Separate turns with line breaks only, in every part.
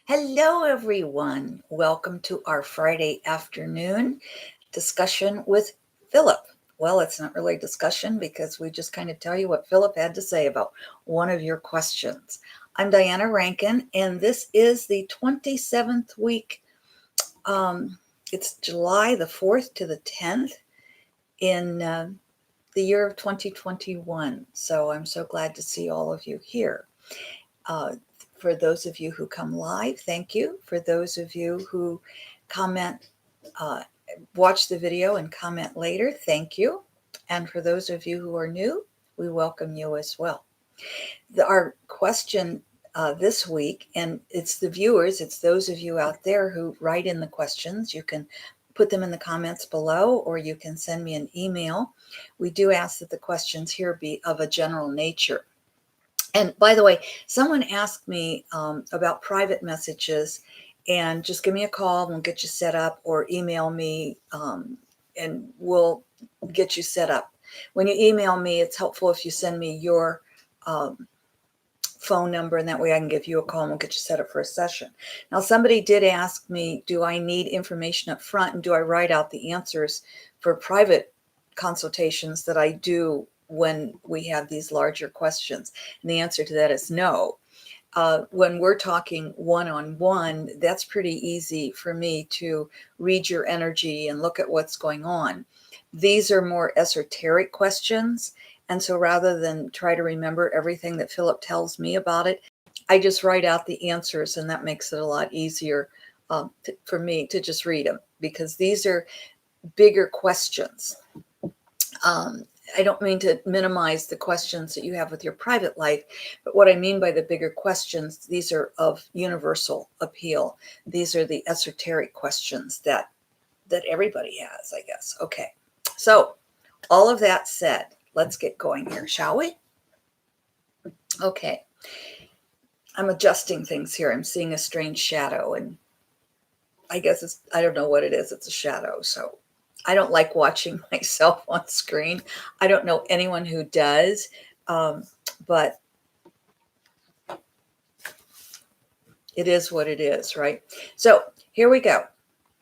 Hello, everyone. Welcome to our Friday afternoon discussion with Philip. Well, it's not really a discussion because we just kind of tell you what Philip had to say about one of your questions. I'm Diana Rankin, and this is the 27th week. It's July the 4th to the 10th in the year of 2021. So I'm so glad to see all of you here. Uh, for those of you who come live, thank you. For those of you who comment, uh, watch the video and comment later, thank you. And for those of you who are new, we welcome you as well. Our question this week, and it's the viewers, it's those of you out there who write in the questions. You can put them in the comments below, or you can send me an email. We do ask that the questions here be of a general nature. And by the way, someone asked me about private messages, and just give me a call and we'll get you set up, or email me and we'll get you set up. When you email me, it's helpful if you send me your phone number, and that way I can give you a call and we'll get you set up for a session. Now, somebody did ask me, do I need information up front, and do I write out the answers for private consultations that I do when we have these larger questions? And the answer to that is no. When we're talking one-on-one, that's pretty easy for me to read your energy and look at what's going on. These are more esoteric questions. And so rather than try to remember everything that Philip tells me about it, I just write out the answers, and that makes it a lot easier for me to just read them, because these are bigger questions. I don't mean to minimize the questions that you have with your private life, but what I mean by the bigger questions, these are of universal appeal. These are the esoteric questions that everybody has, I guess. Okay, so all of that said, let's get going here, shall we? Okay, I'm adjusting things here. I'm seeing a strange shadow, and I guess I don't know what it is. It's a shadow, so I don't like watching myself on screen. I don't know anyone who does, but it is what it is, right? So here we go.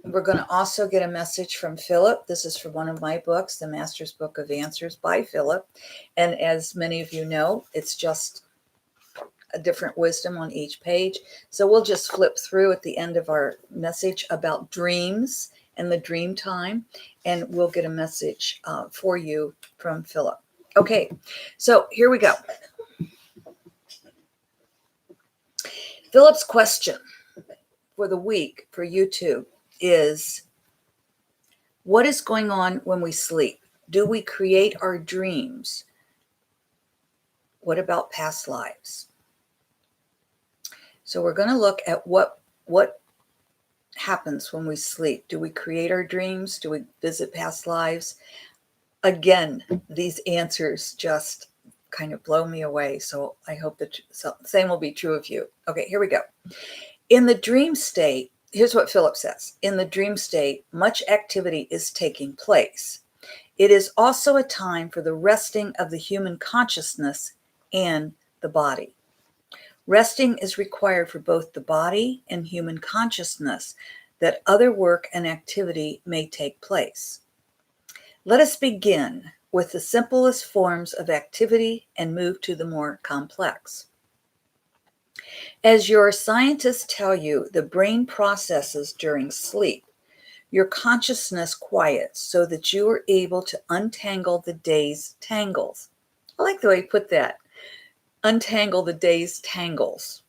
We're going to also get a message from Philip. This is from one of my books, The Master's Book of Answers by Philip. And as many of you know, it's just a different wisdom on each page. So we'll just flip through at the end of our message about dreams and the dream time, and we'll get a message for you from Philip. Okay, so here we go. Philip's question for the week for YouTube is, what is going on when we sleep? Do we create our dreams? What about past lives? So we're going to look at what happens when we sleep. Do we create our dreams? Do we visit past lives? Again, these answers just kind of blow me away. So I hope that the same will be true of you. Okay, here we go. In the dream state, here's what Philip says. In the dream state, much activity is taking place. It is also a time for the resting of the human consciousness and the body. Resting is required for both the body and human consciousness, that other work and activity may take place. Let us begin with the simplest forms of activity and move to the more complex. As your scientists tell you, the brain processes during sleep. Your consciousness quiets so that you are able to untangle the day's tangles. I like the way you put that. Untangle the day's tangles.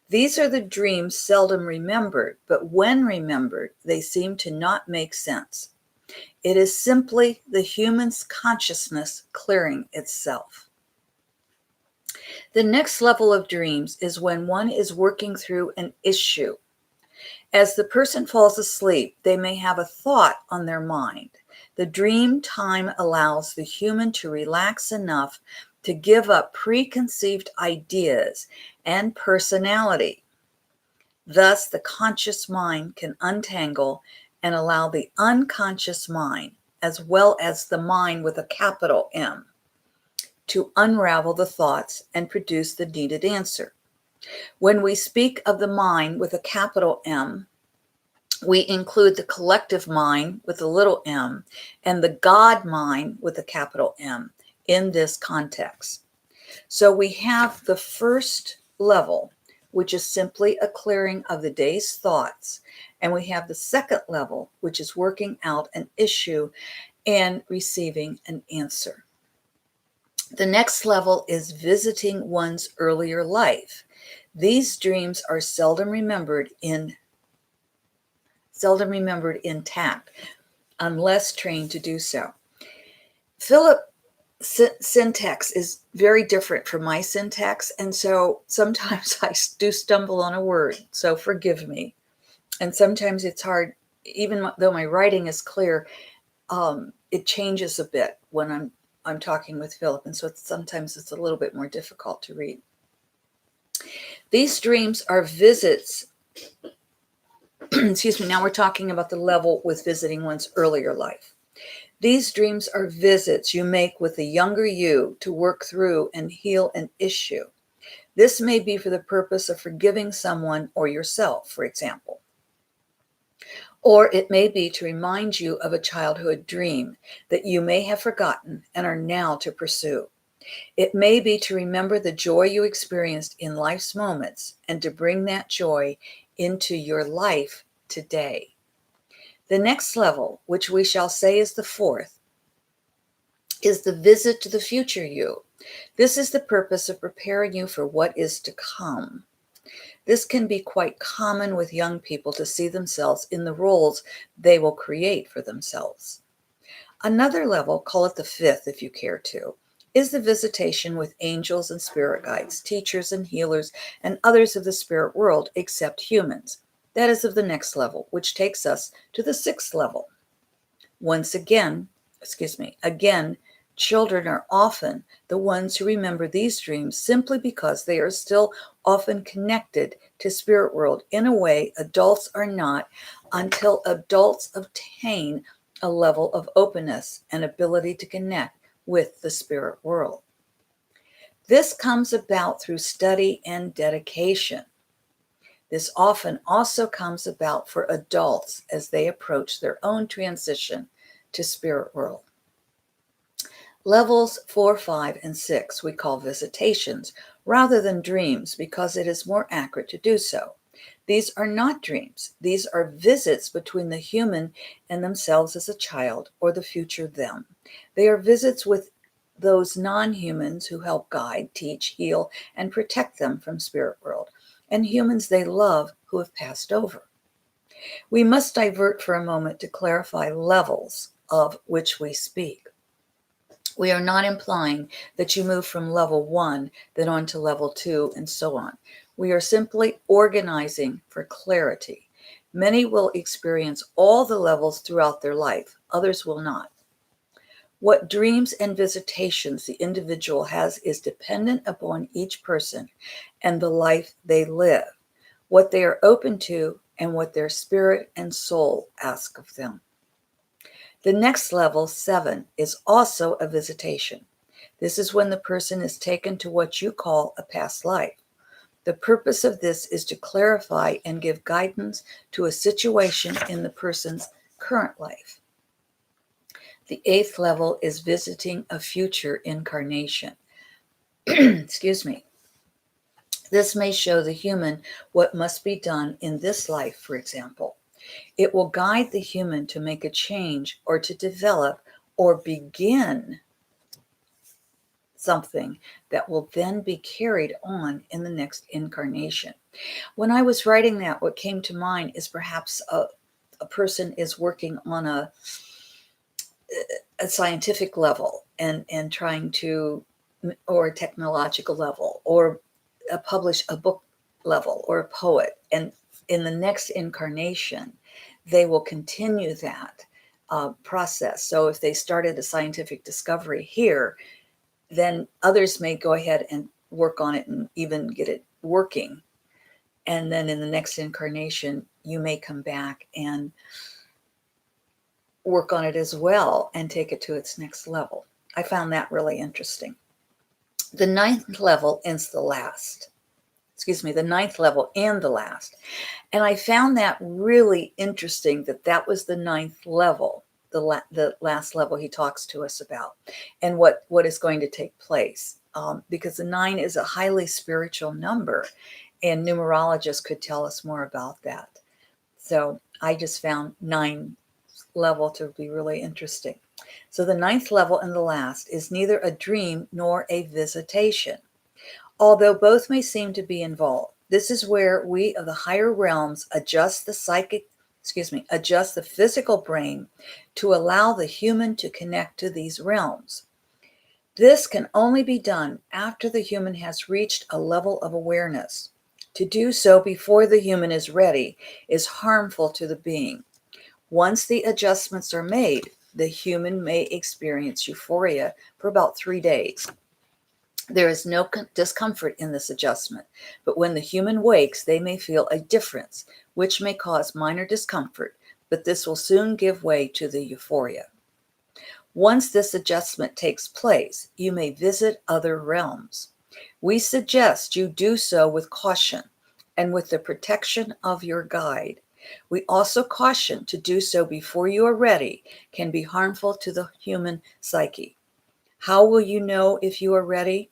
These are the dreams seldom remembered, but when remembered, they seem to not make sense. It is simply the human's consciousness clearing itself. The next level of dreams is when one is working through an issue. As the person falls asleep, they may have a thought on their mind. The dream time allows the human to relax enough to give up preconceived ideas and personality. Thus, the conscious mind can untangle and allow the unconscious mind, as well as the mind with a capital M, to unravel the thoughts and produce the needed answer. When we speak of the mind with a capital M, we include the collective mind with a little m and the God mind with a capital M in this context. So we have the first level, which is simply a clearing of the day's thoughts. And we have the second level, which is working out an issue and receiving an answer. The next level is visiting one's earlier life. These dreams are seldom remembered intact unless trained to do so. Phillip syntax is very different from my syntax, and so sometimes I do stumble on a word, so forgive me. And sometimes it's hard, even though my writing is clear, it changes a bit when I'm talking with Phillip, and so sometimes it's a little bit more difficult to read. These dreams are visits. Excuse me, now we're talking about the level with visiting one's earlier life. These dreams are visits you make with the younger you to work through and heal an issue. This may be for the purpose of forgiving someone or yourself, for example. Or it may be to remind you of a childhood dream that you may have forgotten and are now to pursue. It may be to remember the joy you experienced in life's moments and to bring that joy into your life today. The next level, which we shall say is the fourth, is the visit to the future you. This is the purpose of preparing you for what is to come. This can be quite common with young people to see themselves in the roles they will create for themselves. Another level, call it the fifth if you care to, is the visitation with angels and spirit guides, teachers and healers, and others of the spirit world except humans. That is of the next level, which takes us to the sixth level. Again, children are often the ones who remember these dreams simply because they are still often connected to spirit world in a way adults are not until adults obtain a level of openness and ability to connect with the spirit world. This comes about through study and dedication. This often also comes about for adults as they approach their own transition to spirit world. Levels 4, 5, and 6 we call visitations rather than dreams because it is more accurate to do so. These are not dreams. These are visits between the human and themselves as a child or the future them. They are visits with those non-humans who help guide, teach, heal, and protect them from spirit world, and humans they love who have passed over. We must divert for a moment to clarify levels of which we speak. We are not implying that you move from level 1, then on to level 2, and so on. We are simply organizing for clarity. Many will experience all the levels throughout their life, others will not. What dreams and visitations the individual has is dependent upon each person and the life they live, what they are open to, and what their spirit and soul ask of them. The next level, 7, is also a visitation. This is when the person is taken to what you call a past life. The purpose of this is to clarify and give guidance to a situation in the person's current life. The 8th level is visiting a future incarnation. Excuse me. This may show the human what must be done in this life, for example. It will guide the human to make a change or to develop or begin something that will then be carried on in the next incarnation. When I was writing that, what came to mind is perhaps a person is working on a scientific level and trying to, or a technological level, or publish a book level, or a poet. And in the next incarnation, they will continue that process. So if they started a scientific discovery here, then others may go ahead and work on it and even get it working. And then in the next incarnation, you may come back and work on it as well and take it to its next level. I found that really interesting. The 9th level is the last. the ninth level and the last. And I found that really interesting that that was the ninth level, the last level he talks to us about, and what is going to take place. Because the 9 is a highly spiritual number, and numerologists could tell us more about that. So I just found 9 level to be really interesting. So the ninth level and the last is neither a dream nor a visitation, although both may seem to be involved. This is where we of the higher realms adjust the physical brain to allow the human to connect to these realms. This can only be done after the human has reached a level of awareness. To do so before the human is ready is harmful to the being. Once the adjustments are made, the human may experience euphoria for about 3 days. There is no discomfort in this adjustment, but when the human wakes, they may feel a difference, which may cause minor discomfort, but this will soon give way to the euphoria. Once this adjustment takes place, you may visit other realms. We suggest you do so with caution and with the protection of your guide. We also caution to do so before you are ready can be harmful to the human psyche. How will you know if you are ready?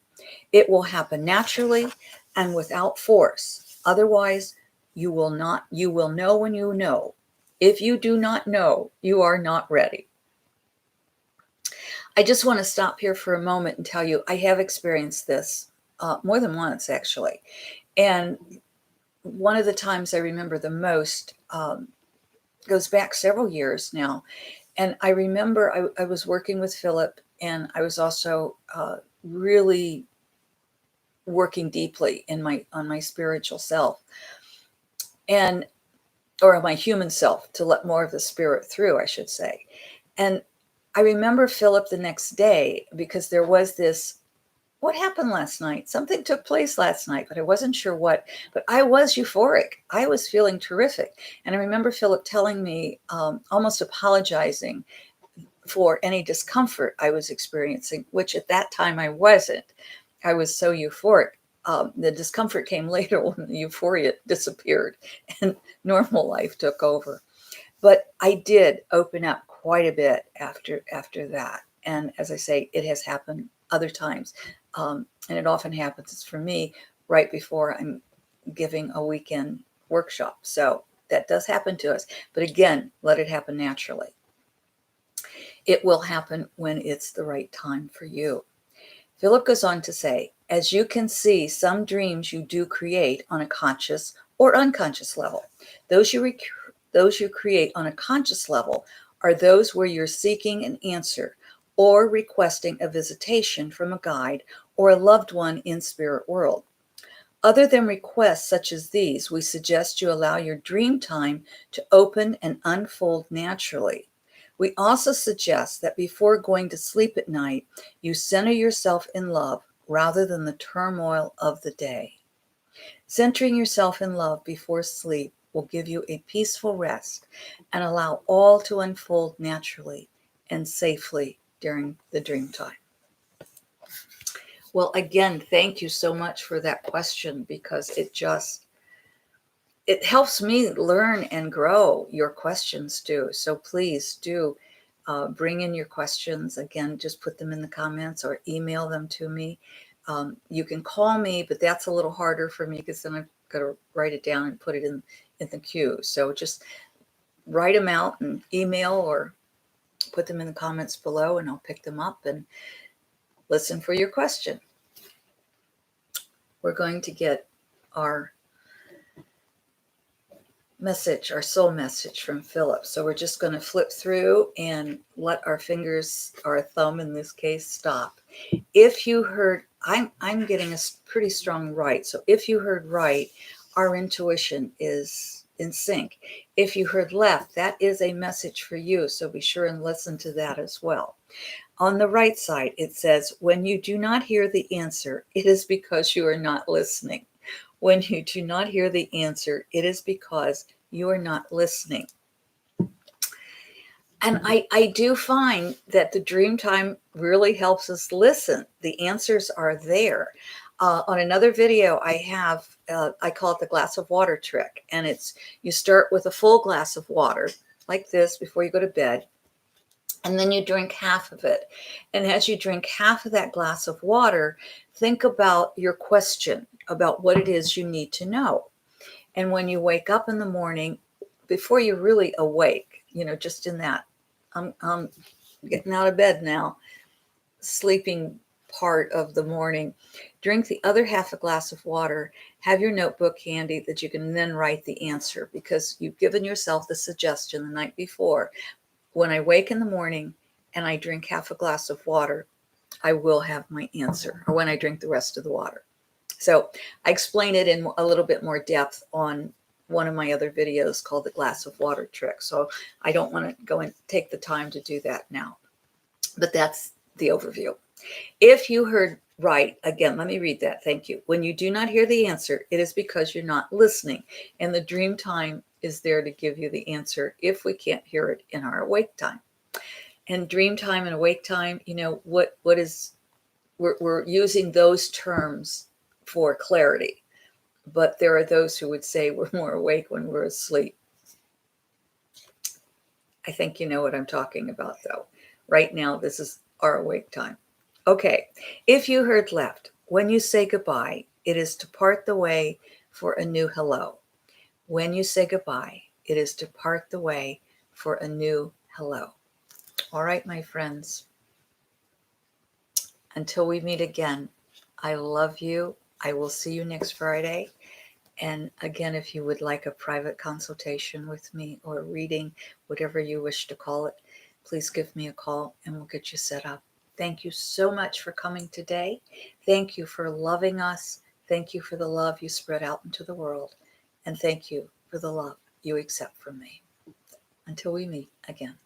It will happen naturally and without force. Otherwise, you will know when you know. If you do not know, you are not ready. I just want to stop here for a moment and tell you I have experienced this more than once, actually. And one of the times I remember the most goes back several years now. And I remember I was working with Phillip, and I was also really working deeply on my spiritual self, or my human self, to let more of the spirit through, I should say. And I remember Phillip the next day, because there was this, what happened last night? Something took place last night, but I wasn't sure what. But I was euphoric. I was feeling terrific. And I remember Phillip telling me, almost apologizing for any discomfort I was experiencing, which at that time I wasn't. I was so euphoric. The discomfort came later when the euphoria disappeared and normal life took over. But I did open up quite a bit after that. And as I say, it has happened other times. And it often happens for me right before I'm giving a weekend workshop. So that does happen to us. But again, let it happen naturally. It will happen when it's the right time for you. Phillip goes on to say, as you can see, some dreams you do create on a conscious or unconscious level. Those you create on a conscious level are those where you're seeking an answer or requesting a visitation from a guide or a loved one in spirit world. Other than requests such as these, we suggest you allow your dream time to open and unfold naturally. We also suggest that before going to sleep at night, you center yourself in love rather than the turmoil of the day. Centering yourself in love before sleep will give you a peaceful rest and allow all to unfold naturally and safely during the dream time. Well, again, thank you so much for that question, because it helps me learn and grow. Your questions do. So please do bring in your questions. Again, just put them in the comments or email them to me. You can call me, but that's a little harder for me because then I've got to write it down and put it in the queue. So just write them out and email or put them in the comments below, and I'll pick them up and listen for your question. We're going to get our message, our soul message from Phillip. So we're just going to flip through and let our fingers, or a thumb in this case, stop. If you heard, I'm getting a pretty strong right. So if you heard right, our intuition is in sync. If you heard left, that is a message for you. So be sure and listen to that as well. On the right side, it says, when you do not hear the answer, it is because you are not listening. When you do not hear the answer, it is because you are not listening. And I do find that the dream time really helps us listen. The answers are there. On another video I have I call it the glass of water trick. And it's, you start with a full glass of water like this before you go to bed. And then you drink half of it. And as you drink half of that glass of water, think about your question about what it is you need to know. And when you wake up in the morning, before you're really awake, just in that, I'm getting out of bed now, sleeping part of the morning, drink the other half a glass of water, have your notebook handy that you can then write the answer, because you've given yourself the suggestion the night before. When I wake in the morning and I drink half a glass of water, I will have my answer, or when I drink the rest of the water. So I explain it in a little bit more depth on one of my other videos called the glass of water trick. So I don't want to go and take the time to do that now, but that's the overview. If you heard right, again, let me read that. Thank you. When you do not hear the answer, it is because you're not listening. And the dream time is there to give you the answer if we can't hear it in our awake time. And dream time and awake time, what is, we're using those terms for clarity. But there are those who would say we're more awake when we're asleep. I think you know what I'm talking about, though. Right now, this is our awake time. Okay, if you heard left, when you say goodbye, it is to part the way for a new hello. When you say goodbye, it is to part the way for a new hello. All right, my friends. Until we meet again, I love you. I will see you next Friday. And again, if you would like a private consultation with me or reading, whatever you wish to call it, please give me a call and we'll get you set up. Thank you so much for coming today. Thank you for loving us. Thank you for the love you spread out into the world. And thank you for the love you accept from me. Until we meet again.